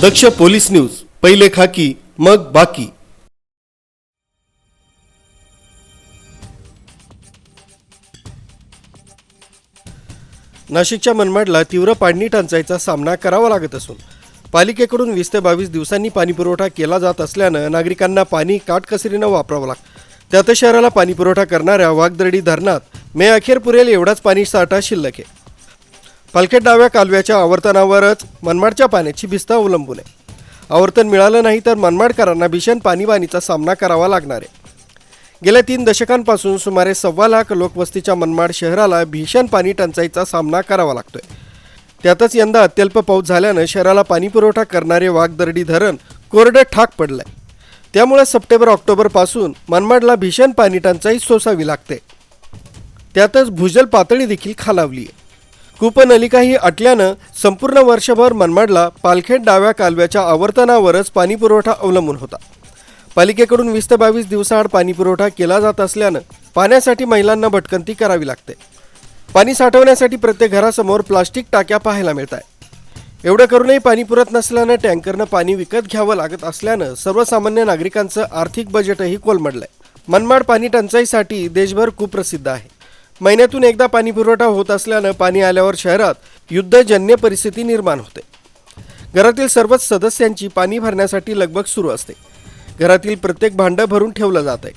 दक्ष police news, पहिले खाकी मग बाकी। नाशिकच्या मनमाडला तीव्र पाणी टंचाईचा सामना करावा लागत असून पालिकेकडून 20 ते 22 दिवसांनी पाणीपुरवठा केला जात असल्याने नागरिकांना पाणी काटकसरीने वापरावं लागतं। त्यात शहराला पाणीपुरवठा करणाऱ्या वाघदरडी धरणात मे अखेर पुरेल एवढाच पाणी साठा शिल्लक आहे। पालखेड डाव्या कालव्याच्या आवर्तनावरच मनमाडच्या पाण्याची भिस्त अवलंबून आहे। आवर्तन मिळालं नाही तर मनमाडकरांना भीषण पाणीबाणीचा सामना करावा लागणार आहे। गेल्या 3 दशकांपासून सुमारे 1.25 लाख लोकवस्तीच्या मनमाड शहराला भीषण पाणी टंचाईचा सामना करावा लागतोय। त्यातच यंदा अत्यल्प पाऊस झाल्याने शहराला पाणीपुरवठा करणारे वाघदरडी धरण कोरडे ठाक पडलंय। त्यामुळे सप्टेंबर-ऑक्टोबर पासून मनमाडला भीषण पाणी टंचाई सोसावी लागते। त्यातच भूजल पातळी देखील खालावली आहे। कूपनलिकाही अटल्यानं संपूर्ण वर्षभर मनमाडला पालखेड डाव्या कालव्याच्या आवर्तनावरच पाणीपुरवठा अवलंबून होता। पालिकेकडून 20 ते 22 दिवसाआड पाणीपुरवठा केला जात असल्यानं पाण्यासाठी महिलांना भटकंती करावी लागते। पाणी साठवण्यासाठी प्रत्येक घरासमोर प्लास्टिक टाक्या पाहायला मिळतात। एवढं करूनही पाणी पुरत नसल्यानं टँकरनं पाणी विकत घ्यावं लागत असल्यानं सर्वसामान्य नागरिकांचं आर्थिक बजेटही कोलमडलंय। मनमाड पाणी टंचाईसाठी देशभर कुप्रसिद्ध आहे। महिन्यातून एकदा पाणी पुरवठा होत असल्यानं पाणी आल्यावर शहरात युद्धजन्य परिस्थिती निर्माण होते। घरातील सर्वच सदस्यांची पाणी भरण्यासाठी लगबग सुरू असते। घरातील प्रत्येक भांडं भरून ठेवलं जात आहे।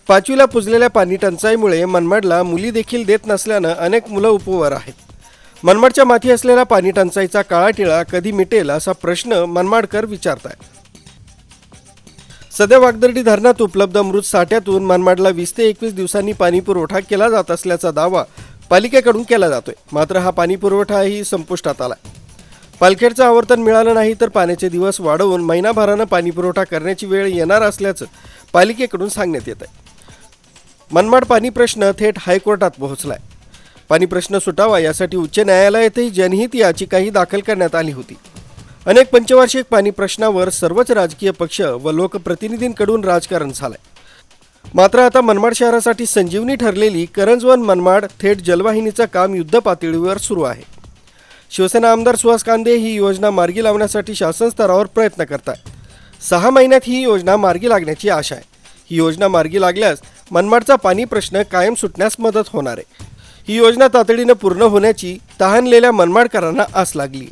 5वीला पुजलेल्या पाणी टंचाईमुळे मनमाडला मुली देखील देत नसल्यानं अनेक मुलं उपवर आहेत। मनमाडच्या माथी असलेला पाणी टंचाईचा काळा टिळा कधी मिटेल असा प्रश्न मनमाडकर विचारतायत। सध्या वाघदरडी धरणात उपलब्ध मृत साठ्यातून मनमाडला 20 ते 21 दिवसांनी पाणी पुरवठा केला जात असल्याचा दावा पालिकेकडून केला जातोय। मात्र हा पाणी पुरवठाही संपुष्टात आला। पालखेडचं आवर्तन मिळालं नाही तर पाण्याचे दिवस वाढवून महिनाभरानं पाणी पुरवठा करण्याची वेळ येणार असल्याचं पालिकेकडून सांगण्यात येत आहे। मनमाड पाणी प्रश्न थेट हायकोर्टात पोहोचलाय। पाणी प्रश्न सुटावा यासाठी उच्च न्यायालयातही जनहित याचिकाही दाखल करण्यात आली होती। अनेक पंचवार्षिक पाणी प्रश्नावर सर्वच राजकीय पक्ष व लोकप्रतिनिधींकडून राजकारण झालंय। मात्र आता मनमाड शहरासाठी संजीवनी ठरलेली करंजवन मनमाड थेट जलवाहिनीचं काम युद्धपातळीवर सुरू आहे। शिवसेना आमदार सुहास कांदे ही योजना मार्गी लावण्यासाठी शासन स्तरावर प्रयत्न करतात। 6 महिन्यात ही योजना मार्गी लागण्याची आशा आहे। ही योजना मार्गी लागल्यास मनमाडचा पाणी प्रश्न कायम सुटण्यास मदत होणार आहे। ही योजना तातडीने पूर्ण होण्याची तहानलेल्या मनमाडकरांना आस लागली।